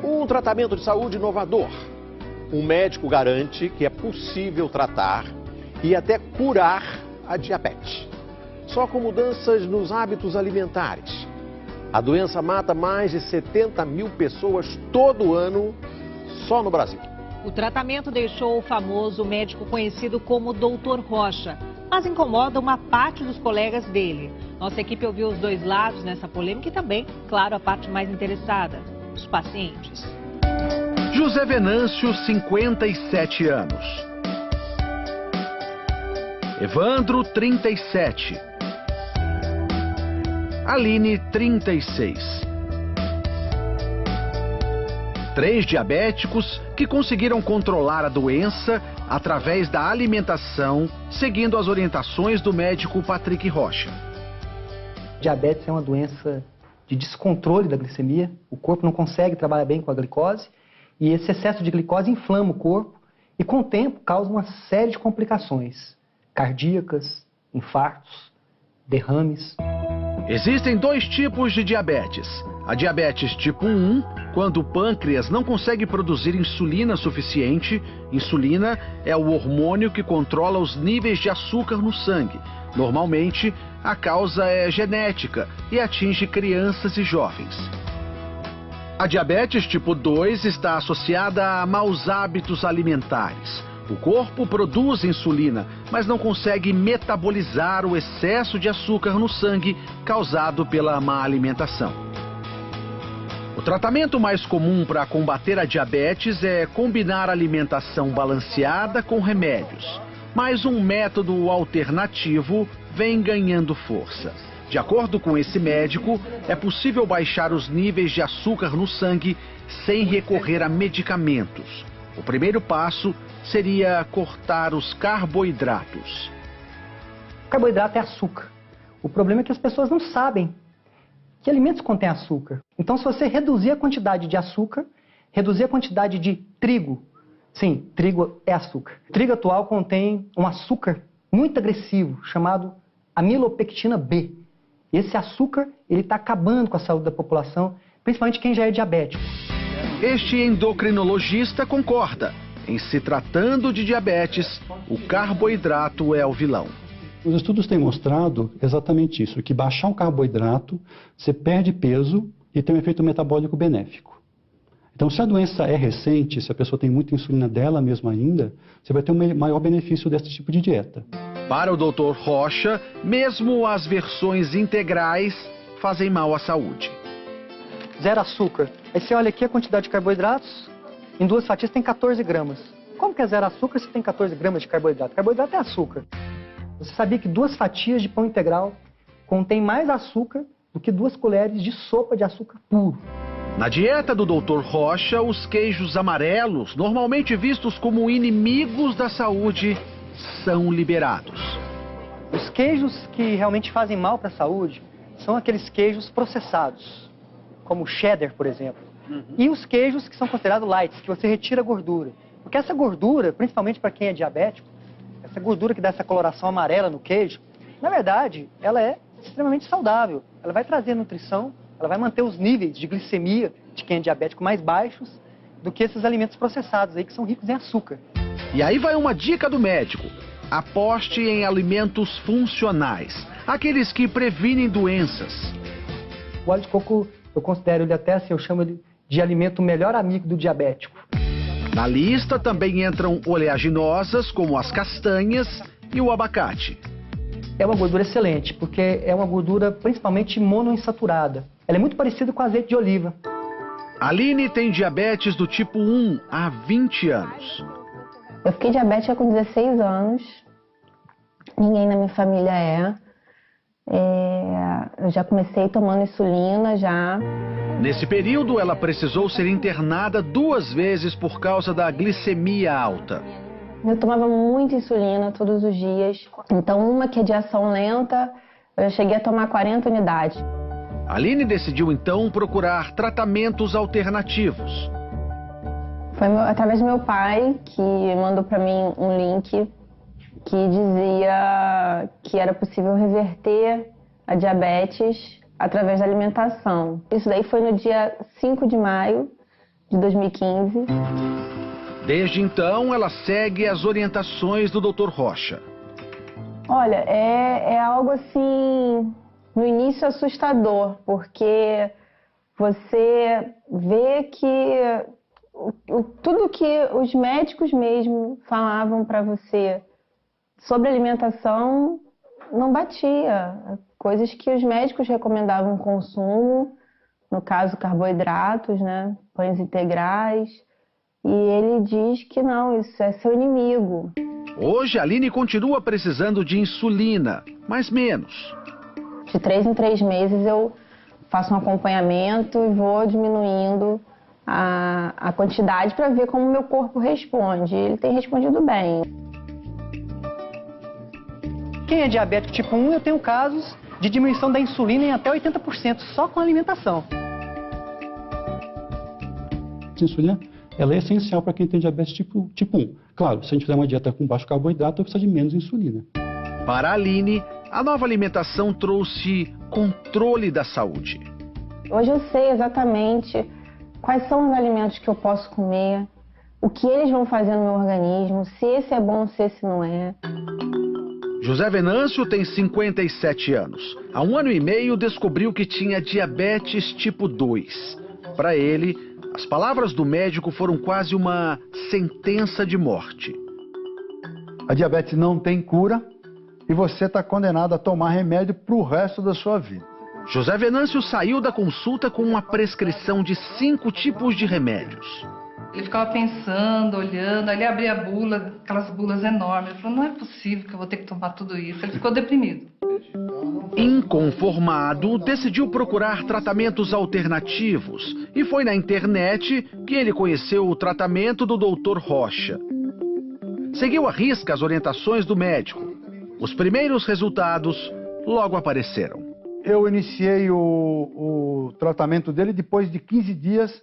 Um tratamento de saúde inovador. Um médico garante que é possível tratar e até curar a diabetes. Só com mudanças nos hábitos alimentares. A doença mata mais de 70 mil pessoas todo ano, só no Brasil. O tratamento deixou o famoso médico conhecido como Dr. Rocha, mas incomoda uma parte dos colegas dele. Nossa equipe ouviu os dois lados nessa polêmica e também, claro, a parte mais interessada, os pacientes. José Venâncio, 57 anos. Evandro, 37. Aline, 36. 3 diabéticos que conseguiram controlar a doença através da alimentação, seguindo as orientações do médico Patrick Rocha. Diabetes é uma doença de descontrole da glicemia. O corpo não consegue trabalhar bem com a glicose e esse excesso de glicose inflama o corpo e, com o tempo, causa uma série de complicações cardíacas, infartos, derrames. Existem 2 tipos de diabetes. A diabetes tipo 1, quando o pâncreas não consegue produzir insulina suficiente. Insulina é o hormônio que controla os níveis de açúcar no sangue. Normalmente, a causa é genética e atinge crianças e jovens. A diabetes tipo 2 está associada a maus hábitos alimentares. O corpo produz insulina, mas não consegue metabolizar o excesso de açúcar no sangue causado pela má alimentação. O tratamento mais comum para combater a diabetes é combinar alimentação balanceada com remédios. Mas um método alternativo vem ganhando força. De acordo com esse médico, é possível baixar os níveis de açúcar no sangue sem recorrer a medicamentos. O primeiro passo seria cortar os carboidratos. O carboidrato é açúcar. O problema é que as pessoas não sabem que alimentos contêm açúcar. Então, se você reduzir a quantidade de açúcar, reduzir a quantidade de trigo, sim, trigo é açúcar. O trigo atual contém um açúcar muito agressivo, chamado amilopectina B. Esse açúcar, ele está acabando com a saúde da população, principalmente quem já é diabético. Este endocrinologista concorda. Em se tratando de diabetes, o carboidrato é o vilão. Os estudos têm mostrado exatamente isso, que baixar o carboidrato, você perde peso e tem um efeito metabólico benéfico. Então, se a doença é recente, se a pessoa tem muita insulina dela mesma ainda, você vai ter um maior benefício desse tipo de dieta. Para o Dr. Rocha, mesmo as versões integrais fazem mal à saúde. Zero açúcar. Aí você olha aqui a quantidade de carboidratos, em 2 fatias tem 14 gramas. Como que é zero açúcar se tem 14 gramas de carboidrato? Carboidrato é açúcar. Você sabia que 2 fatias de pão integral contém mais açúcar do que 2 colheres de sopa de açúcar puro? Na dieta do Dr. Rocha, os queijos amarelos, normalmente vistos como inimigos da saúde, são liberados. Os queijos que realmente fazem mal para a saúde são aqueles queijos processados, como o cheddar, por exemplo. E os queijos que são considerados light, que você retira a gordura. Porque essa gordura, principalmente para quem é diabético, essa gordura que dá essa coloração amarela no queijo, na verdade, ela é extremamente saudável. Ela vai trazer nutrição, ela vai manter os níveis de glicemia de quem é diabético mais baixos do que esses alimentos processados aí que são ricos em açúcar. E aí vai uma dica do médico. Aposte em alimentos funcionais, aqueles que previnem doenças. O óleo de coco, eu considero ele até assim, eu chamo ele de alimento melhor amigo do diabético. Na lista também entram oleaginosas, como as castanhas e o abacate. É uma gordura excelente, porque é uma gordura principalmente monoinsaturada. Ela é muito parecida com azeite de oliva. Aline tem diabetes do tipo 1 há 20 anos. Eu fiquei diabética com 16 anos. Ninguém na minha família é. Eu já comecei tomando insulina já. Nesse período, ela precisou ser internada 2 vezes por causa da glicemia alta. Eu tomava muita insulina todos os dias. Então, uma que é de ação lenta, eu cheguei a tomar 40 unidades. Aline decidiu, então, procurar tratamentos alternativos. Foi através do meu pai que mandou para mim um link que dizia que era possível reverter a diabetes através da alimentação. Isso daí foi no dia 5 de maio de 2015. Desde então, ela segue as orientações do Dr. Rocha. Olha, é algo assim, no início assustador, porque você vê que tudo que os médicos mesmo falavam para você sobre alimentação não batia. Coisas que os médicos recomendavam consumo, no caso carboidratos, né, pães integrais, e ele diz que não, isso é seu inimigo. Hoje, a Aline continua precisando de insulina, mas menos. De 3 em 3 meses eu faço um acompanhamento e vou diminuindo a quantidade para ver como o meu corpo responde. Ele tem respondido bem. Quem é diabético tipo 1, eu tenho casos de diminuição da insulina em até 80% só com a alimentação. A insulina, ela é essencial para quem tem diabetes tipo 1. Claro, se a gente fizer uma dieta com baixo carboidrato, precisa de menos insulina. Para a Aline, a nova alimentação trouxe controle da saúde. Hoje eu sei exatamente quais são os alimentos que eu posso comer, o que eles vão fazer no meu organismo, se esse é bom, se esse não é. José Venâncio tem 57 anos. Há 1 ano e meio descobriu que tinha diabetes tipo 2. Para ele, as palavras do médico foram quase uma sentença de morte. A diabetes não tem cura e você está condenado a tomar remédio para o resto da sua vida. José Venâncio saiu da consulta com uma prescrição de 5 tipos de remédios. Ele ficava pensando, olhando, aí ele abria a bula, aquelas bulas enormes. Ele falou, não é possível que eu vou ter que tomar tudo isso. Ele ficou deprimido. Inconformado, decidiu procurar tratamentos alternativos e foi na internet que ele conheceu o tratamento do Dr. Rocha. Seguiu à risca as orientações do médico. Os primeiros resultados logo apareceram. Eu iniciei o tratamento dele, depois de 15 dias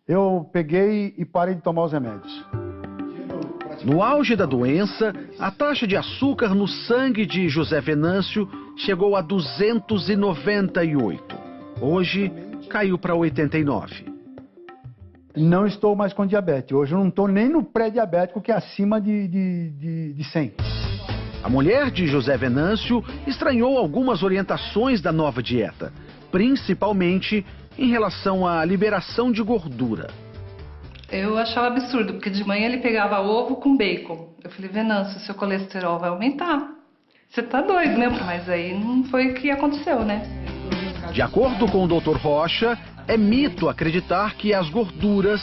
eu peguei e parei de tomar os remédios. No auge da doença, a taxa de açúcar no sangue de José Venâncio chegou a 298. Hoje, caiu para 89. Não estou mais com diabetes. Hoje eu não estou nem no pré-diabético, que é acima de 100. A mulher de José Venâncio estranhou algumas orientações da nova dieta, principalmente em relação à liberação de gordura. Eu achava absurdo, porque de manhã ele pegava ovo com bacon. Eu falei, Venâncio, seu colesterol vai aumentar. Você tá doido, né? Mas aí não foi o que aconteceu, né? De acordo com o Dr. Rocha, é mito acreditar que as gorduras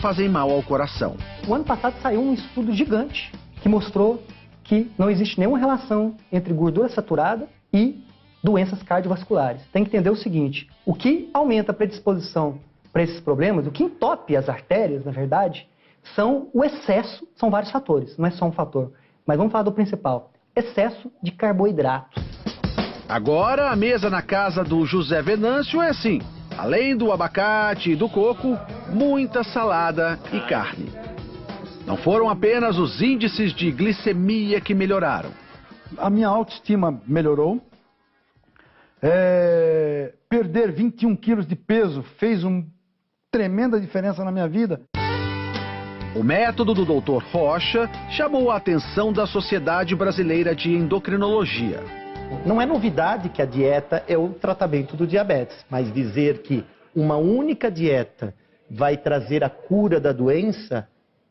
fazem mal ao coração. O ano passado saiu um estudo gigante que mostrou que não existe nenhuma relação entre gordura saturada e doenças cardiovasculares. Tem que entender o seguinte, o que aumenta a predisposição para esses problemas, o que entope as artérias, na verdade, são o excesso, são vários fatores, não é só um fator. Mas vamos falar do principal, excesso de carboidratos. Agora a mesa na casa do José Venâncio é assim, além do abacate e do coco, muita salada e carne. Não foram apenas os índices de glicemia que melhoraram. A minha autoestima melhorou. Perder 21 quilos de peso fez uma tremenda diferença na minha vida. O método do Dr. Rocha chamou a atenção da Sociedade Brasileira de Endocrinologia. Não é novidade que a dieta é o tratamento do diabetes, mas dizer que uma única dieta vai trazer a cura da doença,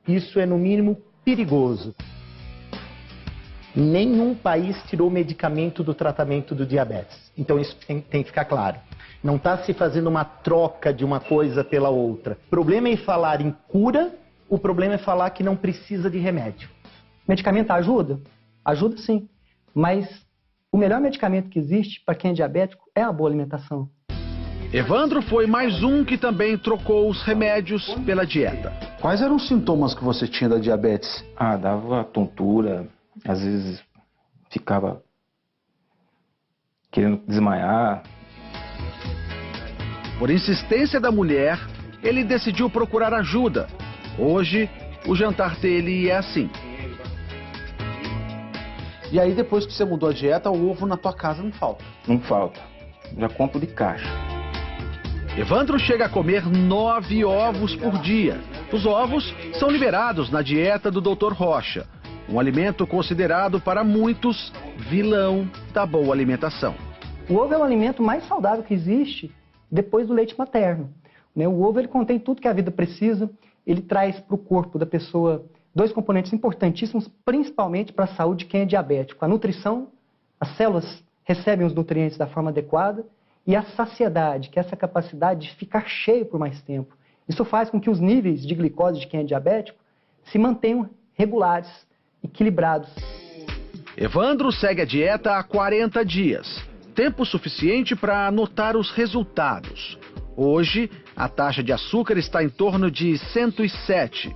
isso é no mínimo perigoso. Nenhum país tirou medicamento do tratamento do diabetes. Então isso tem que ficar claro. Não está se fazendo uma troca de uma coisa pela outra. O problema é falar em cura, o problema é falar que não precisa de remédio. Medicamento ajuda? Ajuda sim. Mas o melhor medicamento que existe para quem é diabético é a boa alimentação. Evandro foi mais um que também trocou os remédios pela dieta. Quais eram os sintomas que você tinha da diabetes? Dava tontura. Às vezes ficava querendo desmaiar. Por insistência da mulher, ele decidiu procurar ajuda. Hoje, o jantar dele é assim. E aí, depois que você mudou a dieta, o ovo na tua casa não falta? Não falta. já compro de caixa. Evandro chega a comer 9 ovos por dia. Os ovos são liberados na dieta do Dr. Rocha, um alimento considerado para muitos vilão da boa alimentação. O ovo é o alimento mais saudável que existe depois do leite materno. O ovo ele contém tudo que a vida precisa, ele traz para o corpo da pessoa 2 componentes importantíssimos, principalmente para a saúde de quem é diabético. A nutrição, as células recebem os nutrientes da forma adequada, e a saciedade, que é essa capacidade de ficar cheio por mais tempo. Isso faz com que os níveis de glicose de quem é diabético se mantenham regulares, equilibrados. Evandro segue a dieta há 40 dias, tempo suficiente para anotar os resultados. Hoje, a taxa de açúcar está em torno de 107.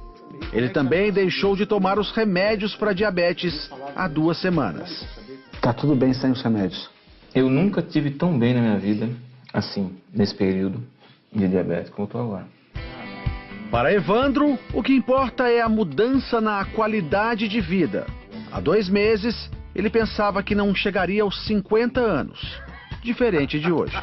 Ele também deixou de tomar os remédios para diabetes há 2 semanas. Tá tudo bem sem os remédios? Eu nunca tive tão bem na minha vida, assim, nesse período de diabetes como eu estou agora. Para Evandro, o que importa é a mudança na qualidade de vida. Há 2 meses, ele pensava que não chegaria aos 50 anos, diferente de hoje.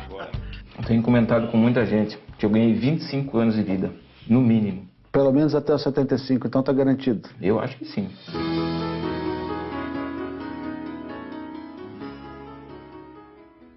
Eu tenho comentado com muita gente que eu ganhei 25 anos de vida, no mínimo. Pelo menos até os 75, então tá garantido. Eu acho que sim.